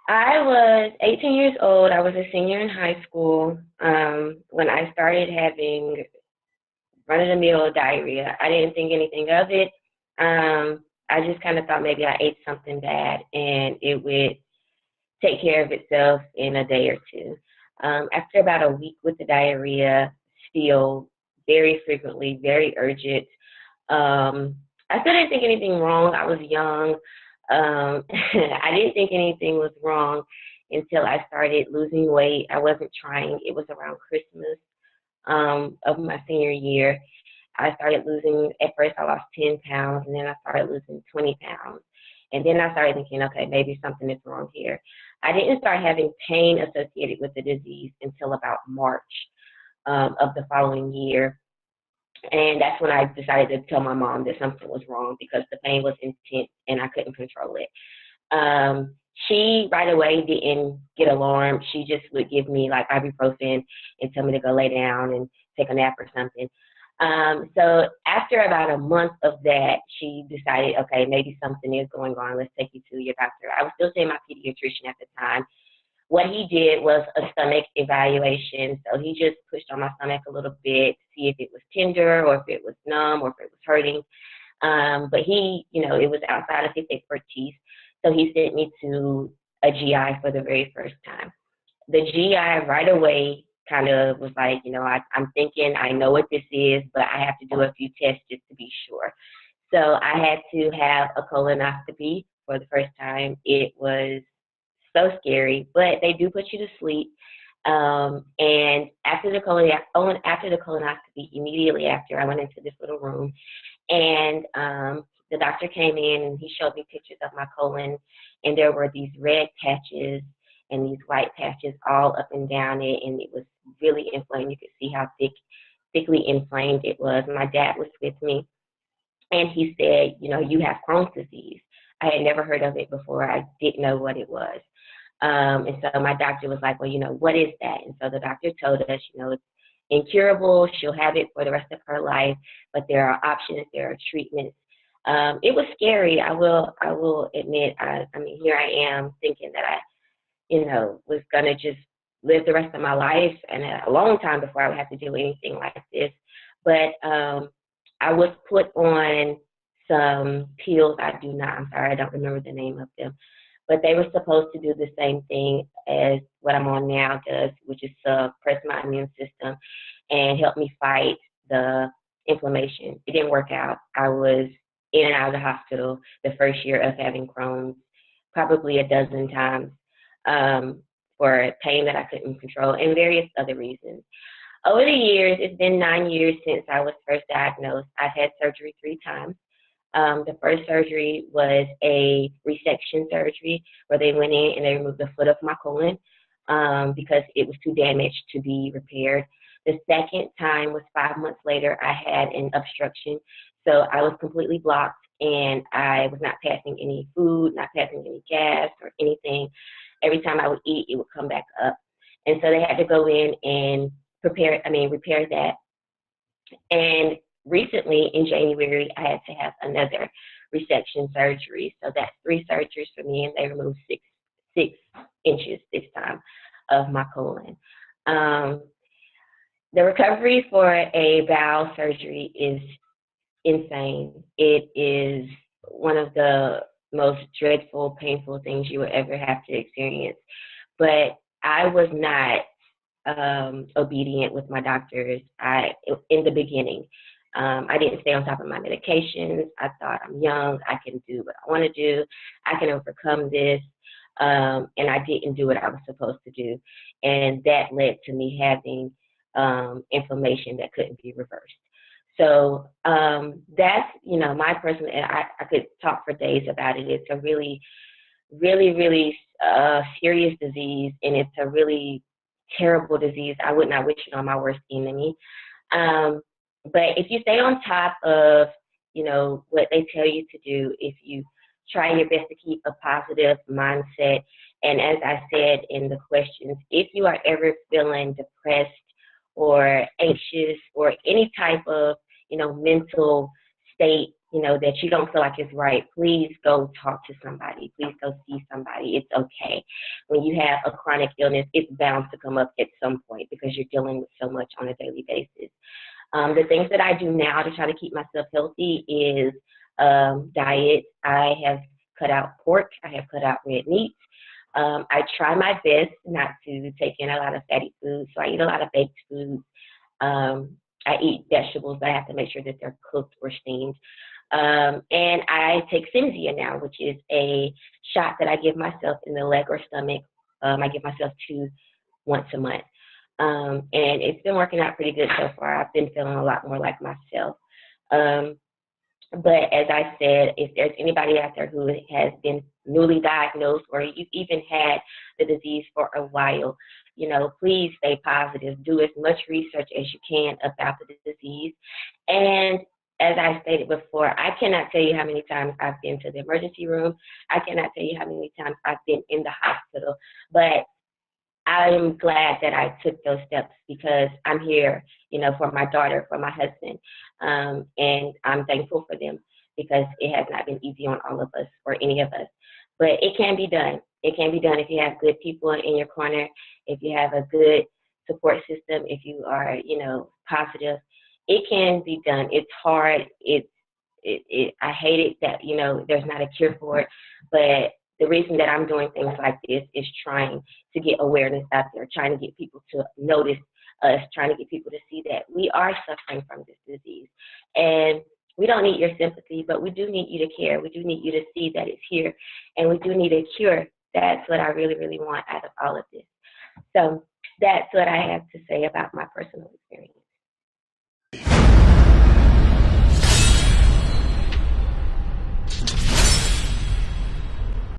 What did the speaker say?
I was 18 years old. I was a senior in high school when I started having run-of-the-mill diarrhea. I didn't think anything of it. I just kind of thought maybe I ate something bad and it would take care of itself in a day or two. After about a week with the diarrhea, still very frequently, very urgent, I still didn't think anything wrong. I was young. I didn't think anything was wrong until I started losing weight. I wasn't trying. It was around Christmas of my senior year. I started losing, at first I lost 10 pounds, and then I started losing 20 pounds. And then I started thinking, okay, maybe something is wrong here. I didn't start having pain associated with the disease until about March of the following year. And that's when I decided to tell my mom that something was wrong because the pain was intense and I couldn't control it. She right away didn't get alarmed. She just would give me like ibuprofen and tell me to go lay down and take a nap or something. So after about a month of that, she decided, okay, maybe something is going on. Let's take you to your doctor. I was still seeing my pediatrician at the time. What he did was a stomach evaluation. So he just pushed on my stomach a little bit to see if it was tender or if it was numb or if it was hurting. But he, it was outside of his expertise. So he sent me to a GI for the very first time. The GI right away kind of was like, I'm thinking I know what this is, but I have to do a few tests just to be sure. So I had to have a colonoscopy for the first time. It was so scary, but they do put you to sleep. And after the colonoscopy, immediately after, I went into this little room, and the doctor came in and he showed me pictures of my colon, and there were these red patches and these white patches all up and down it, and it was really inflamed. You could see how thickly inflamed it was. My dad was with me, and he said, you have Crohn's disease. I had never heard of it before. I didn't know what it was. And so my doctor was like, well, what is that? And so the doctor told us, it's incurable. She'll have it for the rest of her life, but there are options, there are treatments. It was scary. I will admit. I mean, here I am thinking that I, was gonna just live the rest of my life and a long time before I would have to do anything like this. But I was put on some pills. I'm sorry, I don't remember the name of them, but they were supposed to do the same thing as what I'm on now does, which is suppress my immune system and help me fight the inflammation. It didn't work out. I was in and out of the hospital the first year of having Crohn's, probably a dozen times, for pain that I couldn't control and various other reasons. Over the years, it's been 9 years since I was first diagnosed. I've had surgery 3 times. The first surgery was a resection surgery where they went in and they removed the foot of my colon because it was too damaged to be repaired. The second time was 5 months later. I had an obstruction, so I was completely blocked and I was not passing any food, not passing any gas or anything. Every time I would eat, it would come back up. And so they had to go in and repair that. And recently in January, I had to have another resection surgery. So that's 3 surgeries for me, and they removed 6 inches this time of my colon. Um, the recovery for a bowel surgery is insane. It is one of the most dreadful, painful things you will ever have to experience. But I was not obedient with my doctors. In the beginning, I didn't stay on top of my medications. I thought I'm young. I can do what I want to do. I can overcome this. And I didn't do what I was supposed to do. And that led to me having inflammation that couldn't be reversed. So that's, my personal, and I could talk for days about it. It's a really, really, really serious disease, and it's a really terrible disease. I would not wish it on my worst enemy. Um, but if you stay on top of, what they tell you to do, if you try your best to keep a positive mindset, and as I said in the questions, if you are ever feeling depressed or anxious or any type of, mental state you know, that you don't feel like it's right, please go talk to somebody. Please go see somebody. It's okay. When you have a chronic illness, it's bound to come up at some point because you're dealing with so much on a daily basis. The things that I do now to try to keep myself healthy is diet. I have cut out pork. I have cut out red meat. I try my best not to take in a lot of fatty foods, so I eat a lot of baked foods. I eat vegetables, but I have to make sure that they're cooked or steamed. And I take Cimzia now, which is a shot that I give myself in the leg or stomach. I give myself two once a month. And it's been working out pretty good so far. I've been feeling a lot more like myself. But as I said, if there's anybody out there who has been newly diagnosed or you've even had the disease for a while, you know, please stay positive. Do as much research as you can about the disease. And as I stated before, I cannot tell you how many times I've been to the emergency room. I cannot tell you how many times I've been in the hospital. But I'm glad that I took those steps because I'm here, you know, for my daughter, for my husband, and I'm thankful for them because it has not been easy on all of us or any of us. But it can be done. It can be done if you have good people in your corner, if you have a good support system, if you are, you know, positive. It can be done. It's hard. I hate it that, you know, there's not a cure for it, but the reason that I'm doing things like this is trying to get awareness out there, trying to get people to notice us, trying to get people to see that we are suffering from this disease. And we don't need your sympathy, but we do need you to care. We do need you to see that it's here, and we do need a cure. That's what I really, really want out of all of this. So that's what I have to say about my personal experience.